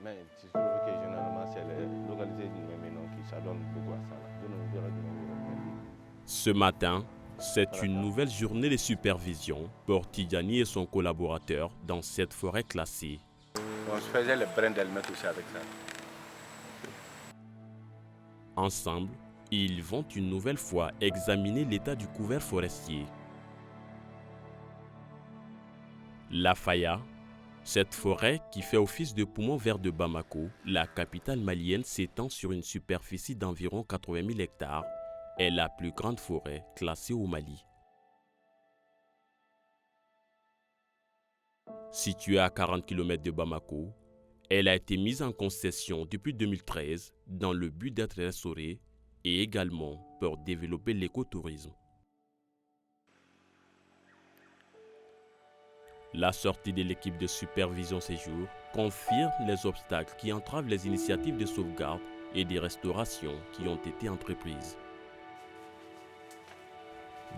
Mais c'est sûr que généralement, c'est les localités du même nom qui s'adonnent beaucoup à ça. Ce matin, c'est une nouvelle journée de supervision pour Tidjani et son collaborateur dans cette forêt classée. On se faisait les brins d'helmet aussi avec ça. Ensemble, ils vont une nouvelle fois examiner l'état du couvert forestier. La Faya, cette forêt qui fait office de poumon vert de Bamako, la capitale malienne, s'étend sur une superficie d'environ 80 000 hectares, est la plus grande forêt classée au Mali. Située à 40 km de Bamako, elle a été mise en concession depuis 2013 dans le but d'être restaurée et également pour développer l'écotourisme. La sortie de l'équipe de supervision séjour confirme les obstacles qui entravent les initiatives de sauvegarde et de restauration qui ont été entreprises.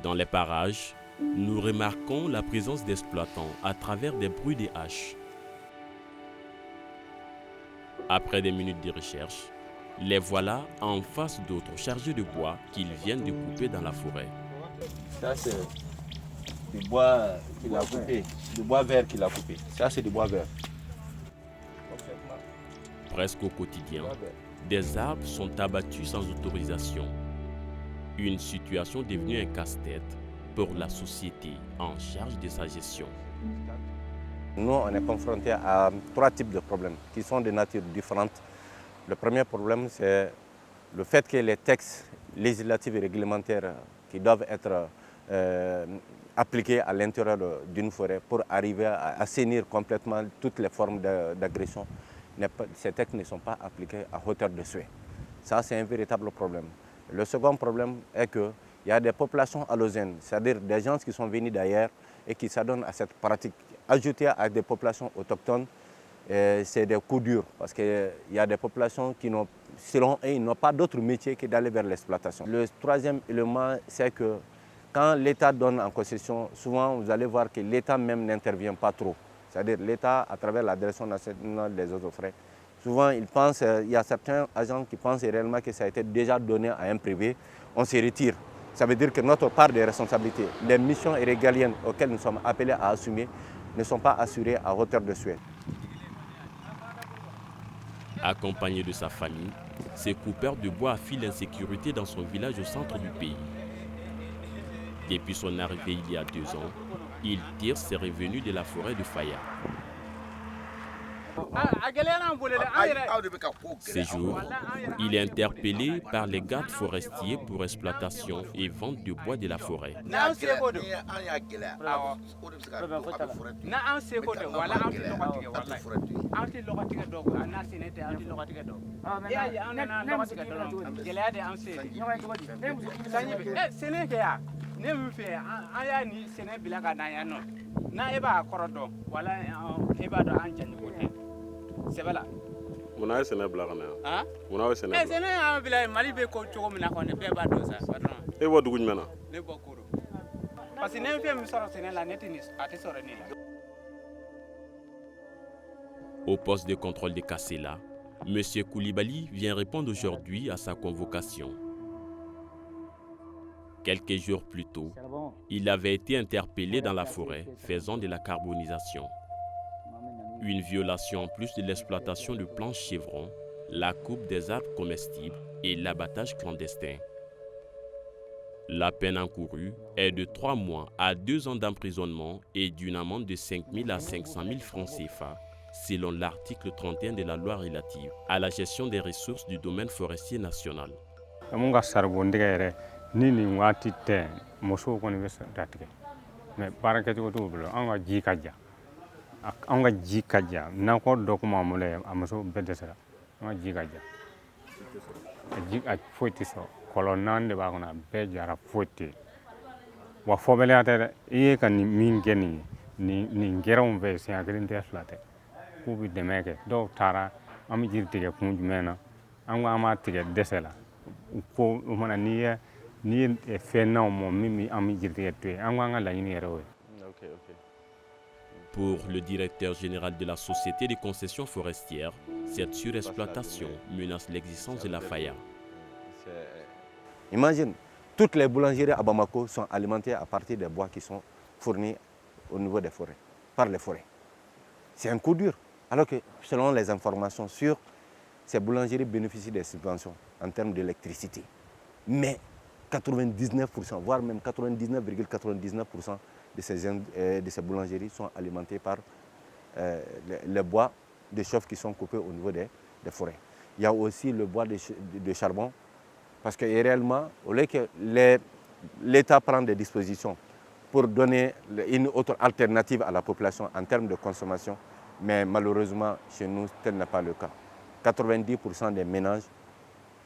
Dans les parages, nous remarquons la présence d'exploitants à travers des bruits des haches. Après des minutes de recherche, les voilà en face d'autres chargés de bois qu'ils viennent de couper dans la forêt. Ça, c'est du bois qu'il a coupé, du bois vert qu'il a coupé. Ça, c'est du bois vert. Presque au quotidien, des arbres sont abattus sans autorisation. Une situation devenue un casse-tête pour la société en charge de sa gestion. Nous, on est confrontés à 3 types de problèmes qui sont de nature différente. Le premier problème, c'est le fait que les textes législatifs et réglementaires qui doivent être appliqués à l'intérieur d'une forêt pour arriver à assainir complètement toutes les formes d'agression, ces textes ne sont pas appliqués à hauteur de souhait. Ça, c'est un véritable problème. Le second problème est qu'il y a des populations allogènes, c'est-à-dire des gens qui sont venus d'ailleurs et qui s'adonnent à cette pratique. Ajouté à des populations autochtones, c'est des coups durs parce qu'il y a des populations qui, selon eux, n'ont pas d'autre métier que d'aller vers l'exploitation. Le troisième élément, c'est que quand l'État donne en concession, souvent vous allez voir que l'État même n'intervient pas trop. C'est-à-dire l'État, à travers la Direction nationale des eaux et forêts, souvent il y a certains agents qui pensent réellement que ça a été déjà donné à un privé, on se retire. Ça veut dire que notre part de responsabilité, les missions régaliennes auxquelles nous sommes appelés à assumer, ne sont pas assurés à hauteur de souhait. Accompagné de sa famille, ce coupeur de bois affile l'insécurité dans son village au centre du pays. Depuis son arrivée il y a 2 ans, il tire ses revenus de la forêt de Faya. Ces jours, il est interpellé par les gardes forestiers pour exploitation et vente de bois de la forêt. Au poste de contrôle de Kassela, M. Koulibaly vient répondre aujourd'hui à sa convocation. Quelques jours plus tôt, il avait été interpellé dans la forêt faisant de la carbonisation. Une violation en plus de l'exploitation de planches chevrons, la coupe des arbres comestibles et l'abattage clandestin. La peine encourue est de 3 mois à 2 ans d'emprisonnement et d'une amende de 5 000 à 500 000 francs CFA, selon l'article 31 de la loi relative à la gestion des ressources du domaine forestier national. Ni nin waati tɛ musow kɔni bɛ datigɛ mais baarakɛcogo t'u bolo an ka ji ka jan an ka ji ka jan nakɔ dɔ kuma an bolo a muso bɛɛ dɛsɛra an ka ji ka jan a foyi tɛ sɔrɔ kɔlɔn 4 de b'a kɔnɔ a bɛɛ jara foyi tɛ wa fɔbaliya tɛ dɛ i ye ka min kɛ nin gɛrɛnw fɛ siɲɛ 1 tɛ 2 tɛ k'u bɛ dɛmɛ kɛ dɔw taara an bɛ jiri tigɛ kun jumɛn na an ko an b'a tigɛ dɛsɛ la ko o mana n'i ye Pour le directeur général de la Société des concessions forestières, Cette surexploitation menace l'existence de la Faya. Imagine, toutes les boulangeries à Bamako sont alimentées à partir des bois qui sont fournis au niveau des forêts, par les forêts. C'est un coup dur. Alors que selon les informations sûres, ces boulangeries bénéficient des subventions en termes d'électricité. Mais 99%, voire même 99,99% de ces boulangeries sont alimentées par les bois de chauffe qui sont coupés au niveau des forêts. Il y a aussi le bois de charbon, parce que réellement, au lieu que l'État prend des dispositions pour donner une autre alternative à la population en termes de consommation, mais malheureusement, chez nous, tel n'est pas le cas. 90% des ménages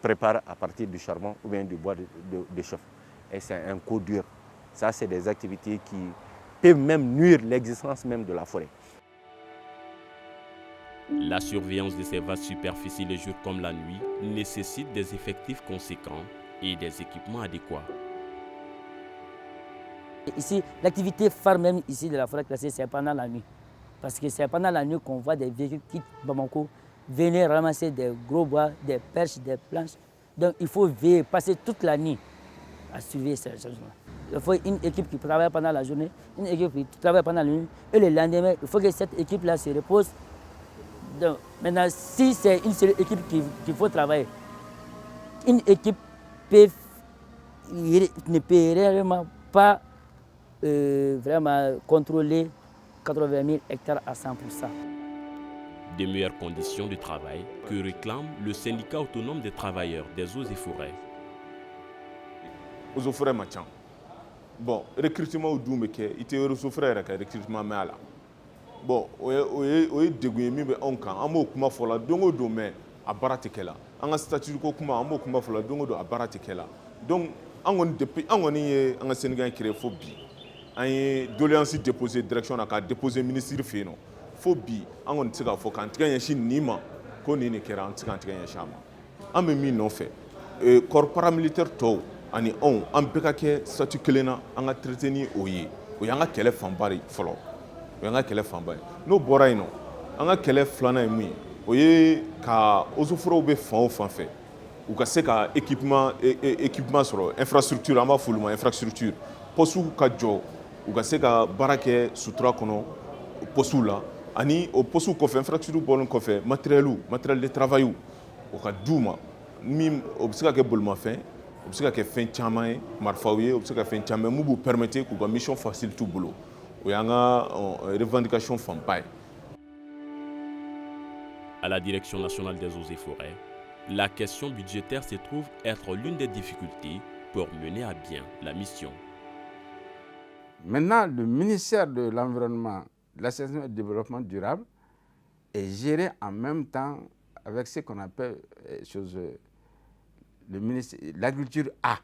préparent à partir du charbon ou bien du bois de chauffe. Et c'est un coup dur. Ça, c'est des activités qui peuvent même nuire l'existence même de la forêt. La surveillance de ces vastes superficies le jour comme la nuit nécessite des effectifs conséquents et des équipements adéquats. Ici, l'activité phare même ici de la forêt classée, c'est pendant la nuit. Parce que c'est pendant la nuit qu'on voit des véhicules qui quittent Bamako, venir ramasser des gros bois, des perches, des planches. Donc il faut veiller, passer toute la nuit à surveiller ces changements. Il faut une équipe qui travaille pendant la journée, une équipe qui travaille pendant la nuit. Et le lendemain, il faut que cette équipe-là se repose. Donc, maintenant, si c'est une seule équipe qu'il faut travailler, une équipe ne peut réellement pas vraiment contrôler 80 000 hectares à 100%. Des meilleures conditions de travail que réclame le syndicat autonome des travailleurs des eaux et forêts. Eaux et forêts machin. Bon, recrutement au Doumeke, il était eaux et forêts avec recrutement mais là. Bon, oye deguye mi be onkan, amo kuma fola dongo do mais a baratikela. Anga statut ko kuma amo kuma fola dongo do a baratikela. Donc angon depuis angoni anga Sénégal créé phobie. An doléance déposé direction na ka déposer ministre feno. Phobie angon tsika fo kan tiganya shi nima ko ni ne kera an tsika tiganya shama. An me mi non fait. Corps paramilitaire to ani on an beka ke statut kelena anga traité ni oye. Oyanga kele fambari folo. Oyanga kele fambari. No bora ino. Anga kele flana emi. Oye ka ozoforo be fan o fan fait. Ou ka se ka équipement sur infrastructure ama fuluma infrastructure. Posu ka jo ou ka se ka barake sutura kono posu la ani o posu ko fe infrastructure bolon ko fe matériel de travail ou ka duma mim obsika ke bolma fin obsika ke fin chama marfawiye obsika fin chama mu bu permettre ko mission facile tout boulot o yanga revendication fampai. À la Direction nationale des eaux et forêts, la question budgétaire se trouve être l'une des difficultés pour mener à bien la mission. Maintenant, le ministère de l'Environnement, de l'Assainissement et du Développement durable est géré en même temps avec ce qu'on appelle l'agriculture A.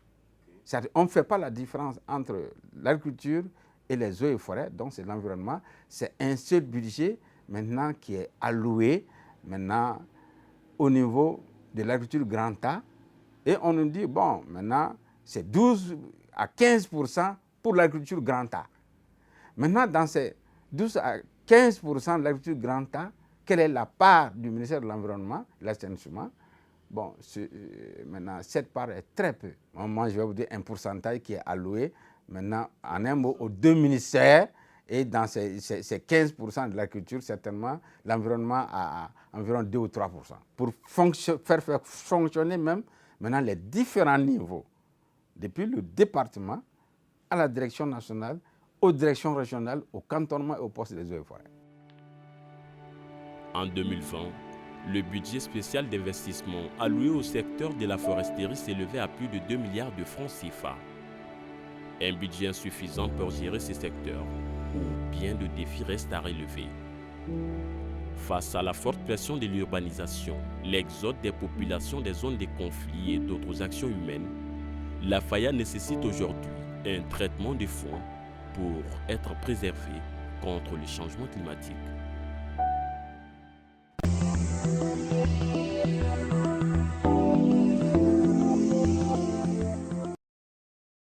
C'est-à-dire on ne fait pas la différence entre l'agriculture et les eaux et forêts, donc c'est l'environnement. C'est un seul budget maintenant qui est alloué maintenant au niveau de l'agriculture grand A. Et on nous dit, bon, maintenant, c'est 12 à 15% pour l'agriculture grand A. Maintenant, dans ces 12 à 15% de l'agriculture grand A, quelle est la part du ministère de l'Environnement, de l'Assainissement? Bon, maintenant, cette part est très peu. Moi, je vais vous dire un pourcentage qui est alloué maintenant, en un mot, aux deux ministères. Et dans ces 15% de l'agriculture, certainement, l'environnement a environ 2 ou 3%. Pour faire fonctionner même maintenant les différents niveaux, depuis le département à la direction nationale, aux directions régionales, au cantonnement et au poste des eaux et forêts. En 2020, le budget spécial d'investissement alloué au secteur de la foresterie s'élevait à plus de 2 milliards de francs CFA. Un budget insuffisant pour gérer ces secteurs, où bien de défis restent à relever. Face à la forte pression de l'urbanisation, l'exode des populations des zones de conflit et d'autres actions humaines, la Faya nécessite aujourd'hui un traitement de fond pour être préservée contre le changement climatique.